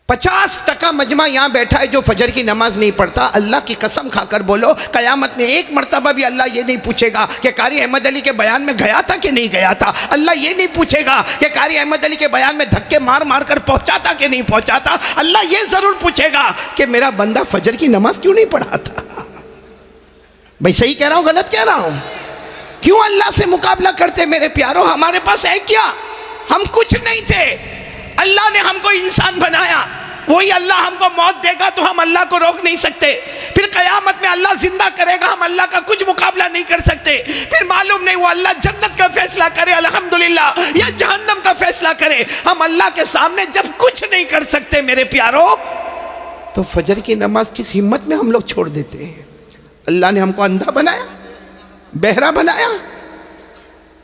50% मजमा यहाँ बैठा है जो फजर की नमाज नहीं पढ़ता। अल्लाह की कसम खाकर बोलो, कयामत में एक मर्तबा भी अल्लाह ये नहीं पूछेगा कि कारी अहमद अली के बयान में गया था कि नहीं गया था। अल्लाह ये नहीं पूछेगा कि कारी अहमद अली के बयान में धक्के मार मार कर पहुंचा था कि नहीं पहुंचा था। अल्लाह ये जरूर पूछेगा कि मेरा बंदा फजर की नमाज क्यों नहीं पढ़ा था। भाई सही कह रहा हूँ गलत कह रहा हूँ? क्यों अल्लाह से मुकाबला करते मेरे प्यारों? हमारे पास है क्या? हम कुछ नहीं थे। अल्लाह ने हमको इंसान बनाया, वही अल्लाह हमको मौत देगा तो हम अल्लाह को रोक नहीं सकते। फिर कयामत में अल्लाह जिंदा करेगा, हम अल्लाह का कुछ मुकाबला नहीं कर सकते। फिर मालूम नहीं वो अल्लाह जन्नत का फैसला करे अल्हम्दुलिल्लाह या जहन्नम का फैसला करे, हम अल्लाह के सामने जब कुछ नहीं कर सकते मेरे प्यारों, तो फजर की नमाज किस हिम्मत में हम लोग छोड़ देते हैं। अल्लाह ने हमको अंधा बनाया, बहरा बनाया।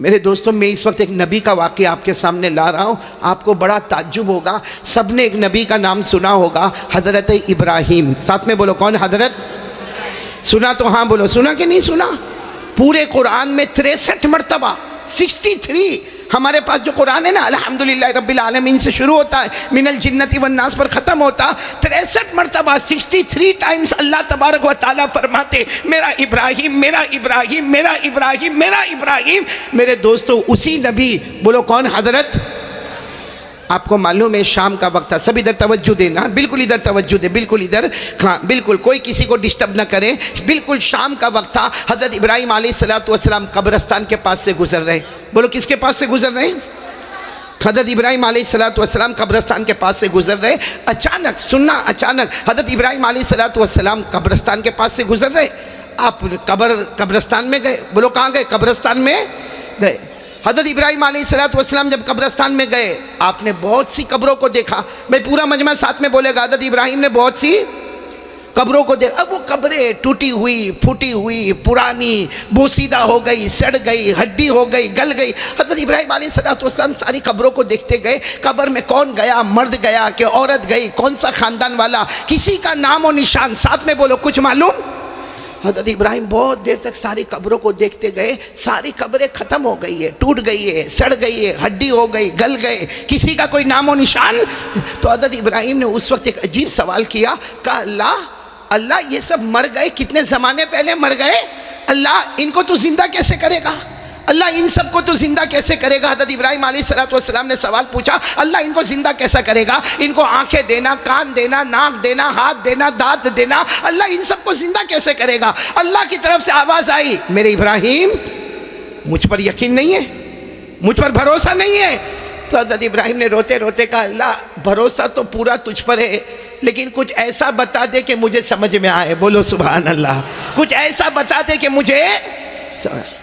मेरे दोस्तों, मैं इस वक्त एक नबी का वाक़या आपके सामने ला रहा हूँ, आपको बड़ा ताज्जुब होगा। सबने एक नबी का नाम सुना होगा, हज़रत इब्राहीम। साथ में बोलो, कौन? हज़रत। सुना तो हाँ बोलो, सुना कि नहीं सुना? पूरे कुरान में 63 मरतबा, 63 हमारे पास जो कुरान है ना, अल्हम्दुलिल्लाह रब्बिल आलमीन से शुरू होता है, मिनल जिन्नति वन नास पर ख़त्म होता। 63 मरतबा, 63 टाइम्स अल्लाह तबारक व तआला फरमाते मेरा इब्राहिम, मेरा इब्राहिम, मेरा इब्राहिम, मेरा इब्राहिम। मेरे दोस्तों, उसी नबी, बोलो कौन? हज़रत। आपको मालूम है शाम का वक्त था, सब इधर तवज्जो देना, बिल्कुल इधर तवज्जो दे, बिल्कुल इधर, हाँ बिल्कुल, कोई किसी को डिस्टर्ब ना करे। बिल्कुल शाम का वक्त था। हज़रत इब्राहीम अलैहिस्सलातु वस्सलाम कब्रिस्तान के पास से गुजर रहे। बोलो किसके पास से गुजर रहे? हज़रत इब्राहीम अलैहिस्सलातु वस्सलाम कब्रिस्तान के पास से गुजर रहे। अचानक, सुनना, अचानक हज़रत इब्राहीम अलैहिस्सलातु वस्सलाम कब्रिस्तान के पास से गुजर रहे। आप कब्रिस्तान में गए। बोलो कहाँ गए? कब्रिस्तान में गए। हज़रत इब्राहीम अलैहिस्सलातु वस्सलाम जब कब्रिस्तान में गए, आपने बहुत सी कब्रों को देखा। मैं पूरा मजमा साथ में बोलेगा। हज़रत इब्राहीम ने बहुत सी कब्रों को देखा। अब वो कब्रें टूटी हुई, फूटी हुई, पुरानी, बोसीदा हो गई, सड़ गई, हड्डी हो गई, गल गई। हज़रत इब्राहीम अलैहिस्सलातु वस्सलाम सारी कब्रों को देखते गए। कब्र में कौन गया? मर्द गया कि औरत गई? कौन सा खानदान वाला? किसी का नाम और निशान। साथ में बोलो, कुछ मालूम? हज़रत इब्राहीम बहुत देर तक सारी कब्रों को देखते गए। सारी कब्रें ख़त्म हो गई है, टूट गई है, सड़ गई है, हड्डी हो गई, गल गए, किसी का कोई नामो निशान। तो हज़रत इब्राहीम ने उस वक्त एक अजीब सवाल किया, कहा अल्लाह, अल्लाह ये सब मर गए, कितने ज़माने पहले मर गए, अल्लाह इनको तू जिंदा कैसे करेगा? अल्लाह इन सबको तो जिंदा कैसे करेगा? हज़रत इब्राहीम अलैहिस्सलातु वस्सलाम ने सवाल पूछा, अल्लाह इनको जिंदा कैसा करेगा? इनको आंखें देना, कान देना, नाक देना, हाथ देना, दांत देना, अल्लाह इन सबको जिंदा कैसे करेगा? अल्लाह की तरफ से आवाज़ आई, मेरे इब्राहीम, मुझ पर यकीन नहीं है, मुझ पर भरोसा नहीं है। तो हज़रत इब्राहीम ने रोते रोते कहा, अल्लाह भरोसा तो पूरा तुझ पर है, लेकिन कुछ ऐसा बता दे कि मुझे समझ में आए। बोलो सुभान अल्लाह। कुछ ऐसा बता दे कि मुझे।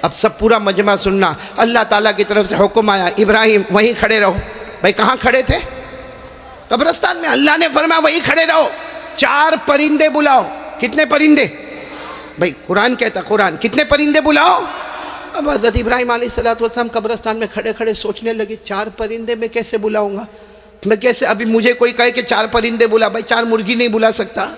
अब सब पूरा मजमा सुनना। अल्लाह ताला की तरफ से हुक्म आया, इब्राहिम वहीं खड़े रहो। भाई कहाँ खड़े थे? कब्रिस्तान में। अल्लाह ने फरमाया वहीं खड़े रहो, 4 परिंदे बुलाओ। कितने परिंदे? भाई कुरान कहता, कुरान, कितने परिंदे बुलाओ? अब हज़रत इब्राहीम अलैहिस्सलातु वस्सलाम कब्रिस्तान में खड़े खड़े सोचने लगे, 4 परिंदे मैं कैसे बुलाऊंगा? मैं कैसे? अभी मुझे कोई कहे कि 4 परिंदे बुला, भाई 4 मुर्गी नहीं बुला सकता,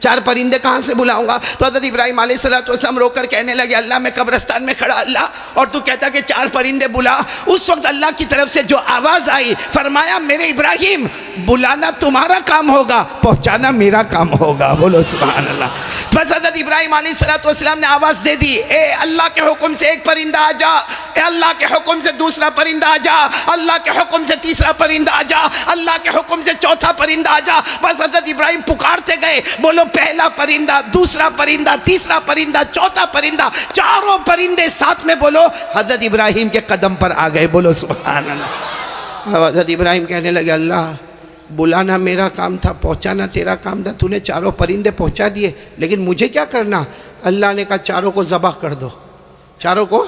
4 परिंदे कहाँ से बुलाऊंगा? तो हज़रत इब्राहीम अलैहिस्सलातु वस्सलाम रोकर कहने लगे, अल्लाह मैं कब्रिस्तान में खड़ा, अल्लाह, और तू कहता कि 4 परिंदे बुला। उस वक्त अल्लाह की तरफ से जो आवाज़ आई, फरमाया मेरे इब्राहीम, बुलाना तुम्हारा काम होगा, पहुँचाना मेरा काम होगा। बोलो सुभान अल्लाह। बस हज़रत इब्राहीम अलैहिस्सलातु वस्सलाम ने आवाज़ दे दी, ए अल्लाह के हुक्म से एक परिंदा आ जा, ए अल्लाह के हुक्म से दूसरा परिंदा आ जा, अल्लाह के हुक्म से तीसरा परिंदा आ जा, अल्लाह के हुक्म से चौथा परिंदा आ जा। बस हज़रत इब्राहीम पुकारते गए, बोलो पहला परिंदा, दूसरा परिंदा, तीसरा परिंदा, चौथा परिंदा, 4 परिंदे साथ में बोलो हज़रत इब्राहीम के कदम पर आ गए। बोलो सुभान अल्लाह। हज़रत इब्राहीम कहने लगे, अल्लाह बुलाना मेरा काम था, पहुंचाना तेरा काम था, तूने 4 परिंदे पहुंचा दिए, लेकिन मुझे क्या करना? अल्लाह ने कहा 4 को ज़बह कर दो, 4 को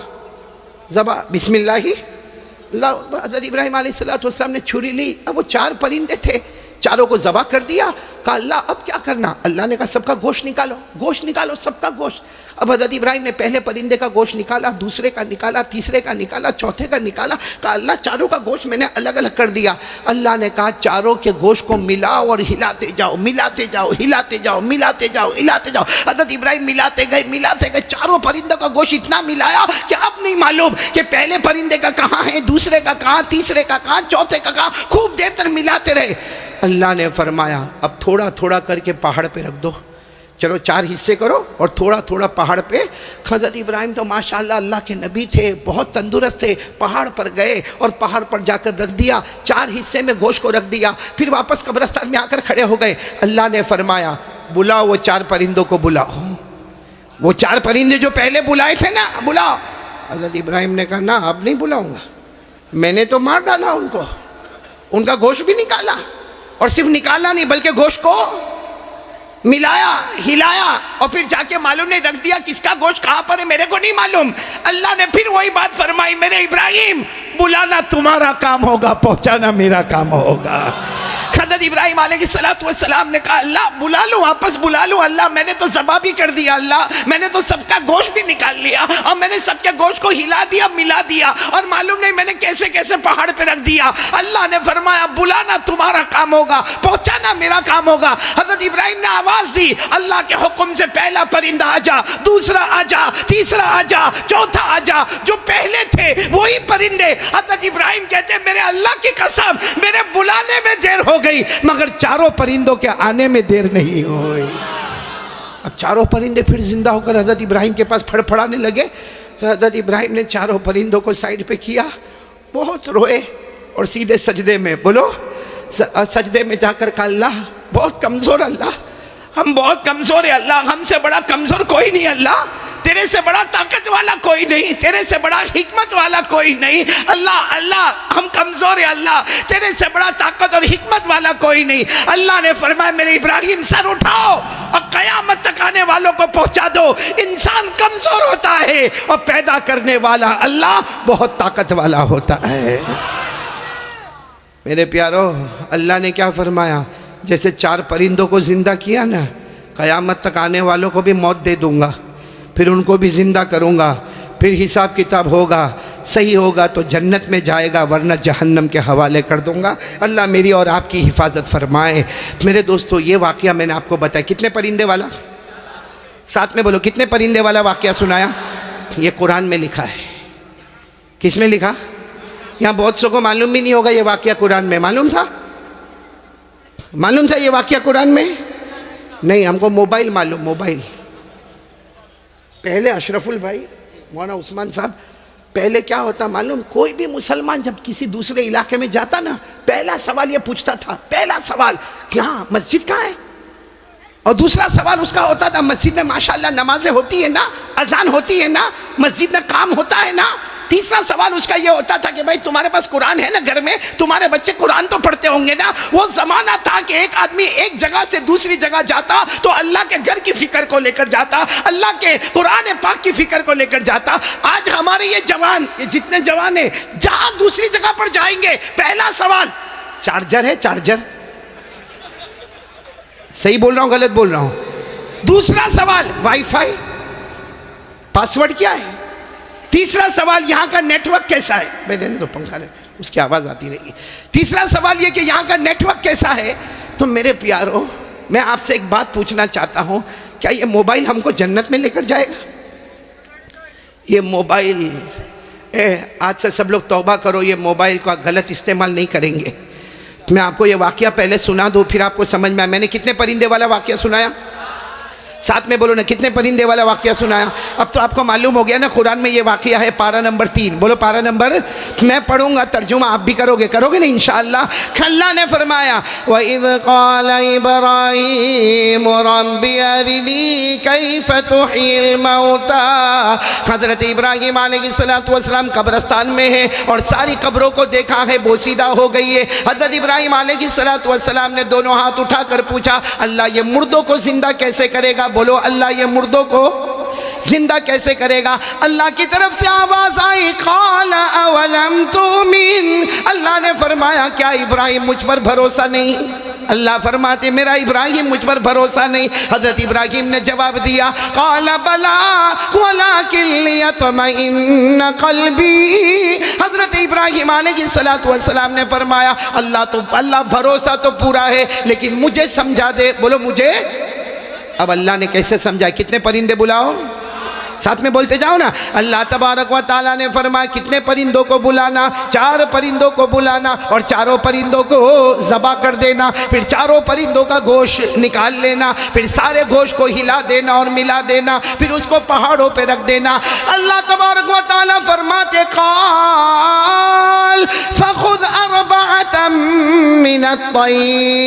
ज़बह, बिस्मिल्लाह। हज़रत इब्राहीम अलैहिस्सलातु वस्सलाम ने छुरी ली, अब वो 4 परिंदे थे, 4 को ज़बह कर दिया। कहा अल्लाह अब क्या करना? अल्लाह ने कहा सबका गोश्त निकालो, गोश्त निकालो, सबका गोश्त। अब हज़रत इब्राहीम ने पहले परिंदे का गोश्त निकाला, दूसरे का निकाला, तीसरे का निकाला, चौथे का निकाला। कहा अल्लाह 4 का गोश्त मैंने अलग अलग कर दिया। अल्लाह ने कहा 4 के गोश्त को मिलाओ और हिलाते जाओ, मिलाते जाओ, हिलाते जाओ, मिलाते जाओ, हिलाते जाओ। हज़रत इब्राहीम मिलाते गए, मिलाते गए, 4 परिंदों का गोश्त इतना मिलाया कि अब नहीं मालूम कि पहले परिंदे का कहाँ है, दूसरे का कहाँ, तीसरे का कहाँ, चौथे का कहाँ। खूब देर तक मिलाते रहे। अल्लाह ने फरमाया अब थोड़ा थोड़ा करके पहाड़ पे रख दो, चलो 4 हिस्से करो और थोड़ा थोड़ा पहाड़ पे। हज़रत इब्राहिम तो माशाअल्लाह अल्लाह के नबी थे, बहुत तंदुरुस्त थे। पहाड़ पर गए और पहाड़ पर जाकर रख दिया, 4 हिस्से में गोश्त को रख दिया। फिर वापस कब्रिस्तान में आकर खड़े हो गए। अल्लाह ने फरमाया बुलाओ वो 4 परिंदों को, बुलाओ वो 4 परिंदे जो पहले बुलाए थे ना, बुलाओ। हज़रत इब्राहिम ने कहा ना अब नहीं बुलाऊंगा, मैंने तो मार डाला उनको, उनका गोश्त भी निकाला, और सिर्फ निकाला नहीं बल्कि गोश्त को मिलाया, हिलाया, और फिर जाके मालूम नहीं रख दिया किसका गोश्त कहाँ पर है मेरे को नहीं मालूम। अल्लाह ने फिर वही बात फरमाई, मेरे इब्राहिम बुलाना तुम्हारा काम होगा, पहुंचाना मेरा काम होगा। हज़रत इब्राहिम अलैहिस्सलाम ने कहा अल्लाह बुला लो, वापस बुला लो। अल्लाह मैंने तो ज़बा भी कर दिया, अल्लाह मैंने तो सबका गोश्त भी निकाल लिया, और मैंने सबके गोश्त को हिला दिया, मिला दिया, और मालूम नहीं मैंने कैसे कैसे पहाड़ पे रख दिया। अल्लाह ने फरमाया बुलाना तुम्हारा काम होगा, पहुंचाना मेरा काम होगा। हज़रत इब्राहिम ने आवाज़ दी, अल्लाह के हुक्म से पहला परिंदा आजा, दूसरा आजा, तीसरा आजा, चौथा आजा। जो पहले थे वही परिंदे। हज़रत इब्राहिम कहते मेरे अल्लाह की कसम मेरे बुलाने में देर हो गई, मगर 4 परिंदों के आने में देर नहीं हुई। अब 4 परिंदे फिर जिंदा होकर हज़रत इब्राहिम के पास फड़फड़ाने लगे। तो हज़रत इब्राहिम ने 4 परिंदों को साइड पे किया, बहुत रोए और सीधे सजदे में, बोलो सजदे में जाकर कहा अल्लाह बहुत कमज़ोर, अल्लाह हम बहुत कमज़ोर है, अल्लाह हमसे बड़ा कमज़ोर कोई नहीं, अल्लाह तेरे से बड़ा ताकत वाला कोई नहीं, तेरे से बड़ा हिकमत वाला कोई नहीं, अल्लाह अल्लाह हम कमज़ोर है, अल्लाह तेरे से बड़ा ताकत और हिकमत वाला कोई नहीं। अल्लाह ने फरमाया मेरे इब्राहिम सर उठाओ और क़यामत तक आने वालों को पहुंचा दो। इंसान कमज़ोर होता है और पैदा करने वाला अल्लाह बहुत ताकत वाला होता है। मेरे प्यारो अल्लाह ने क्या फरमाया, जैसे 4 परिंदों को ज़िंदा किया ना, क़यामत तक आने वालों को भी मौत दे दूँगा, फिर उनको भी ज़िंदा करूँगा, फिर हिसाब किताब होगा, सही होगा तो जन्नत में जाएगा, वरना जहन्नम के हवाले कर दूँगा। अल्लाह मेरी और आपकी हिफाजत फरमाए। मेरे दोस्तों ये वाक़या मैंने आपको बताया, कितने परिंदे वाला, साथ में बोलो कितने परिंदे वाला वाक़या सुनाया। ये कुरान में लिखा है। किस में लिखा? यहाँ बहुत सौ को मालूम भी नहीं होगा ये वाक़या कुरान में। मालूम था? मालूम था ये वाक़या कुरान में? नहीं, हमको मोबाइल मालूम, मोबाइल। पहले अशरफुल भाई मौलाना उस्मान साहब, पहले क्या होता मालूम, कोई भी मुसलमान जब किसी दूसरे इलाके में जाता ना, पहला सवाल ये पूछता था, पहला सवाल क्या मस्जिद कहाँ है, और दूसरा सवाल उसका होता था मस्जिद में माशाल्लाह नमाजें होती है ना, अजान होती है ना, मस्जिद में काम होता है ना। तीसरा सवाल उसका ये होता था कि भाई तुम्हारे पास कुरान है ना घर में, तुम्हारे बच्चे कुरान तो पढ़ते होंगे ना। वो जमाना था कि एक आदमी एक जगह से दूसरी जगह जाता तो अल्लाह के घर की फिक्र को लेकर जाता, अल्लाह के कुरान पाक की फिक्र को लेकर जाता। आज हमारे ये जवान, ये जितने जवान है, जहां दूसरी जगह पर जाएंगे पहला सवाल चार्जर है, चार्जर। सही बोल रहा हूं गलत बोल रहा हूं? दूसरा सवाल वाईफाई, पासवर्ड क्या है। तीसरा सवाल यहाँ का नेटवर्क कैसा है। मैंने तो पंखा ले, उसकी आवाज़ आती रहेगी। तीसरा सवाल ये कि यहाँ का नेटवर्क कैसा है। तो मेरे प्यारों मैं आपसे एक बात पूछना चाहता हूँ, क्या ये मोबाइल हमको जन्नत में लेकर जाएगा? ये मोबाइल आज से सब लोग तौबा करो, ये मोबाइल का गलत इस्तेमाल नहीं करेंगे। मैं आपको ये वाक़या पहले सुना दूँ, फिर आपको समझ में आया। मैंने कितने परिंदे वाला वाक़या सुनाया? साथ में बोलो ना, कितने परिंदे वाला वाक़या सुनाया। अब तो आपको मालूम हो गया ना कुरान में ये वाक़या है, पारा नंबर 3। बोलो पारा नंबर, मैं पढ़ूंगा, तर्जुमा आप भी करोगे, करोगे ना इंशाअल्लाह। अल्लाह ने फरमाया वइज़ क़ाल इब्राहीम रब्बी अरिनी कैफ़ तुह्यिल मौता। हज़रत इब्राहीम अलैहिस्सलाम कब्रिस्तान में है और सारी कब्रों को देखा है, बोसीदा हो गई है। हज़रत इब्राहीम अलैहिस्सलाम ने दोनों हाथ उठाकर पूछा अल्लाह ये मुर्दों को जिंदा कैसे करेगा। बोलो अल्लाह ये मुर्दों को जिंदा कैसे करेगा। अल्लाह की तरफ से आवाज आई क़ाला अवलम तुमिन। अल्लाह ने फरमाया क्या इब्राहिम मुझ पर भरोसा नहीं? अल्लाह फरमाते मेरा इब्राहिम मुझ पर भरोसा नहीं। हजरत इब्राहिम ने जवाब दिया क़ाला बला वलाकिन लियतमइन्न क़ल्बी। हजरत इब्राहिम अलैहिस्सलाम ने फरमाया अल्लाह भरोसा तो पूरा है लेकिन मुझे समझा दे। बोलो मुझे। अब अल्लाह ने कैसे समझाया? कितने परिंदे बुलाओ? साथ में बोलते जाओ ना। अल्लाह तबारक व तआला ने फरमाया कितने परिंदों को बुलाना, 4 परिंदों को बुलाना और चारों परिंदों को ज़बा कर देना, फिर चारों परिंदों का गोश्त निकाल लेना, फिर सारे गोश्त को हिला देना और मिला देना, फिर उसको पहाड़ों पे रख देना। अल्लाह तबारक व तआला फरमाते क़ाल फ़ख़ुज़ अर्बअतम मिनत-तय्र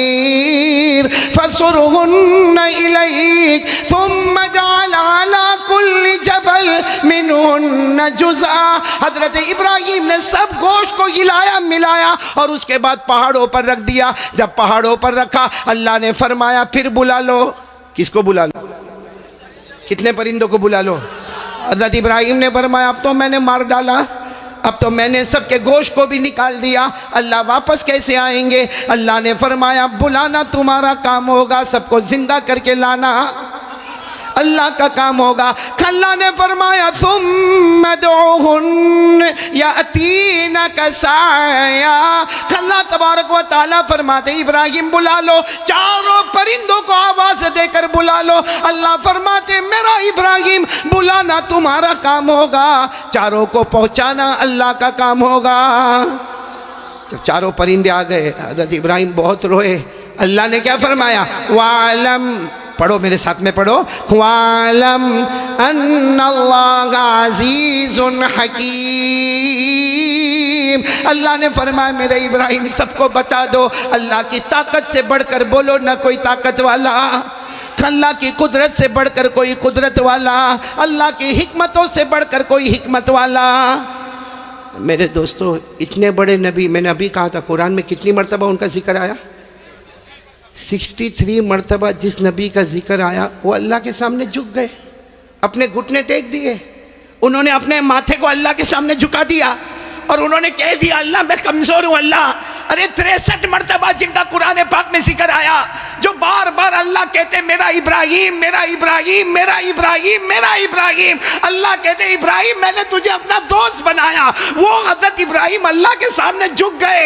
फ़सुरहुन्न इलैक थुम्मा जअल अला कुल्ली जबल मिनहुन्न जुज़अ। हज़रत इब्राहीम ने सब गोश्त को हिलाया मिलाया और उसके बाद पहाड़ों पर रख दिया। जब पहाड़ों पर रखा अल्लाह ने फरमाया फिर बुला लो। किसको बुला लो? कितने परिंदों को बुला लो? हज़रत इब्राहीम ने फरमाया अब तो मैंने मार डाला, अब तो मैंने सबके गोश्त को भी निकाल दिया, अल्लाह वापस कैसे आएंगे? अल्लाह ने फरमाया बुलाना तुम्हारा काम होगा, सबको जिंदा करके लाना अल्लाह का काम होगा। अल्लाह ने फरमाया तुम यातीनका साया। अल्लाह तबारक व तआला फरमाते इब्राहिम बुला लो, चारों परिंदों को आवाज देकर बुला लो। अल्लाह फरमाते मेरा इब्राहिम बुलाना तुम्हारा काम होगा, चारों को पहुंचाना अल्लाह का काम होगा। जब चारों परिंदे आ गए हज़रत इब्राहिम बहुत रोए। अल्लाह ने क्या फरमाया? वालम, पढ़ो मेरे साथ में पढ़ो, वालम अन्नल्लाह अज़ीज़ुन हकीम। अल्लाह ने फरमाया मेरे इब्राहिम सबको बता दो अल्लाह की ताकत से बढ़कर बोलो ना कोई ताकत वाला, अल्लाह की कुदरत से बढ़कर कोई कुदरत वाला, अल्लाह की हिकमतों से बढ़कर कोई हिकमत वाला। मेरे दोस्तों इतने बड़े नबी, मैंने अभी कहा था कुरान में कितनी मरतबा उनका जिक्र आया? 63 मरतबा जिस नबी का जिक्र आया वो अल्लाह के सामने झुक गए, अपने घुटने टेक दिए, उन्होंने अपने माथे को अल्लाह के सामने झुका दिया और उन्होंने कह दिया अल्लाह मैं कमज़ोर हूँ अल्लाह। अरे 63 मरतबा जिनका कुरान पाक में जिक्र आया, जो बार बार अल्लाह कहते मेरा इब्राहिम मेरा इब्राहिम मेरा इब्राहिम मेरा इब्राहिम। अल्लाह कहते इब्राहिम मैंने तुझे अपना दोस्त बनाया। वो हज़रत इब्राहिम अल्लाह के सामने झुक गए,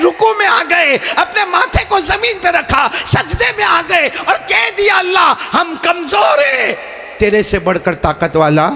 रुकू में आ गए, अपने माथे को जमीन पे रखा, सजदे में आ गए और कह दिया अल्लाह हम कमजोर है, तेरे से बढ़कर ताकत वाला